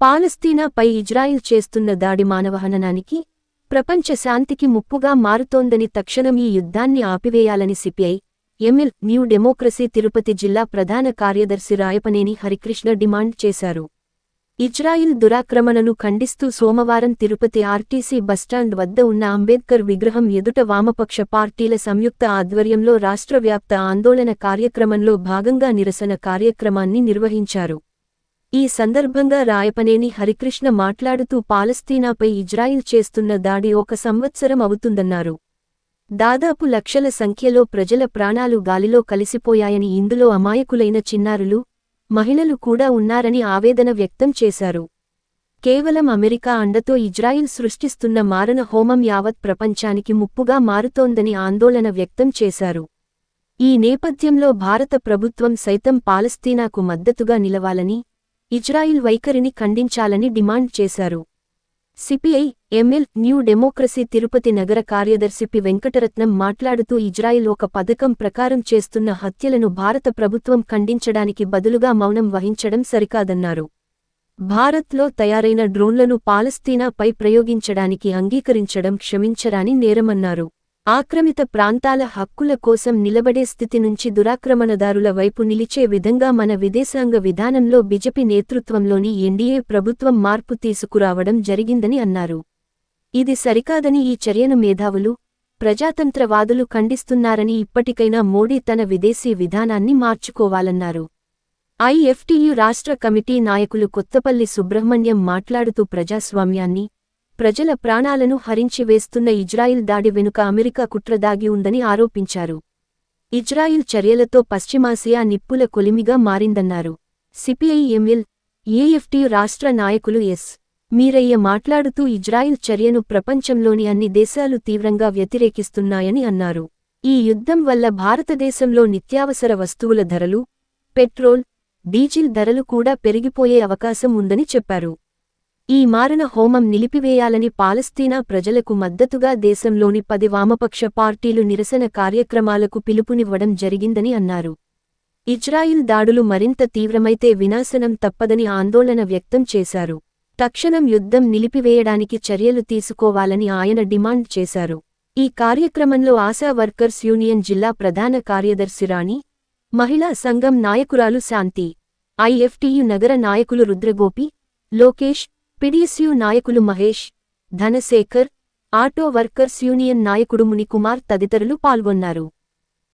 పాలస్తీనాపై Israel చేస్తున్న దాడి మానవహననానికి, ప్రపంచ శాంతికి ముప్పుగా మారుతోందని తక్షణం ఈ యుద్ధాన్ని ఆపివేయాలని CPI, ML, New Democracy Tirupati జిల్లా ప్రధాన కార్యదర్శి రాయపనేని హరికృష్ణ డిమాండ్ చేశారు. ఇజ్రాయిల్ దురాక్రమణను ఖండిస్తూ సోమవారం తిరుపతి ఆర్టీసీ బస్టాండ్ వద్ద ఉన్న అంబేద్కర్ విగ్రహం ఎదుట వామపక్ష పార్టీల సంయుక్త ఆధ్వర్యంలో రాష్ట్రవ్యాప్త ఆందోళన కార్యక్రమంలో భాగంగా నిరసన కార్యక్రమాన్ని నిర్వహించారు. ఈ సందర్భంగా రాయపనేని హరికృష్ణ మాట్లాడుతూ పాలస్తీనాపై ఇజ్రాయిల్ చేస్తున్న దాడి 1 సంవత్సరం అవుతుందన్నారు. దాదాపు లక్షల సంఖ్యలో ప్రజల ప్రాణాలు గాలిలో కలిసిపోయాయని, ఇందులో అమాయకులైన చిన్నారులు, మహిళలు కూడా ఉన్నారని ఆవేదన వ్యక్తం చేశారు. కేవలం అమెరికా అండతో ఇజ్రాయిల్ సృష్టిస్తున్న మారణ హోమం యావత్ ప్రపంచానికి ముప్పుగా మారుతోందని ఆందోళన వ్యక్తం చేశారు. ఈ నేపథ్యంలో భారత ప్రభుత్వం సైతం పాలస్తీనాకు మద్దతుగా నిలవాలని, ఇజ్రాయిల్ వైఖరిని ఖండించాలని డిమాండ్ చేశారు. CPI, ML, New Democracy Tirupati నగర కార్యదర్శి పి వెంకటరత్నం మాట్లాడుతూ ఇజ్రాయిల్ ఒక పథకం ప్రకారం చేస్తున్న హత్యలను భారత ప్రభుత్వం ఖండించడానికి బదులుగా మౌనం వహించడం సరికాదన్నారు. భారత్లో తయారైన డ్రోన్లను పాలస్తీనాపై ప్రయోగించడానికి అంగీకరించడం క్షమించరాని నేరమన్నారు. ఆక్రమిత ప్రాంతాల హక్కుల కోసం నిలబడే స్థితి నుంచి దురాక్రమణదారుల వైపు నిలిచే విధంగా మన విదేశాంగ విధానంలో బీజేపీ నేతృత్వంలోని ఎన్డీఏ ప్రభుత్వం మార్పు తీసుకురావడం జరిగిందని అన్నారు. ఇది సరికాదని, ఈ చర్యను మేధావులు, ప్రజాతంత్రవాదులు ఖండిస్తున్నారని, ఇప్పటికైనా మోడీ తన విదేశీ విధానాన్ని మార్చుకోవాలన్నారు. ఐఎఫ్టియు రాష్ట్ర కమిటీ నాయకులు కొత్తపల్లి సుబ్రహ్మణ్యం మాట్లాడుతూ ప్రజాస్వామ్యాన్ని, ప్రజల ప్రాణాలను హరించి వేస్తున్న ఇజ్రాయిల్ దాడి వెనుక అమెరికా కుట్ర దాగి ఉందని ఆరోపించారు. ఇజ్రాయిల్ చర్యలతో పశ్చిమాసియా నిప్పుల కొలిమిగా మారిందన్నారు. సిపిఐ, ఎంఎల్, ఏఎఫ్టియు రాష్ట్ర నాయకులు ఎస్. మీరయ్య మాట్లాడుతూ ఇజ్రాయిల్ చర్యను ప్రపంచంలోని అన్ని దేశాలు తీవ్రంగా వ్యతిరేకిస్తున్నాయని అన్నారు. ఈ యుద్ధం వల్ల భారతదేశంలో నిత్యావసర వస్తువుల ధరలు, పెట్రోల్, డీజిల్ ధరలు కూడా పెరిగిపోయే అవకాశం ఉందని చెప్పారు. ఈ మారణ హోమం నిలిపివేయాలని, పాలస్తీనా ప్రజలకు మద్దతుగా దేశంలోని 10 వామపక్ష పార్టీలు నిరసన కార్యక్రమాలకు పిలుపునివ్వడం జరిగిందని అన్నారు. ఇజ్రాయిల్ దాడులు మరింత తీవ్రమైతే వినాశనం తప్పదని ఆందోళన వ్యక్తం చేశారు. తక్షణం యుద్ధం నిలిపివేయడానికి చర్యలు తీసుకోవాలని ఆయన డిమాండ్ చేశారు. ఈ కార్యక్రమంలో ఆశా వర్కర్స్ యూనియన్ జిల్లా ప్రధాన కార్యదర్శి రాణి, మహిళా సంఘం నాయకురాలు శాంతి, ఐఎఫ్టియు నగర నాయకులు రుద్రగోపి, లోకేష్, పిడిఎస్యు నాయకులు Mahesh, Dhanashekar, auto workers union నాయకుడు మునికుమార్ తదితరులు పాల్గొన్నారు.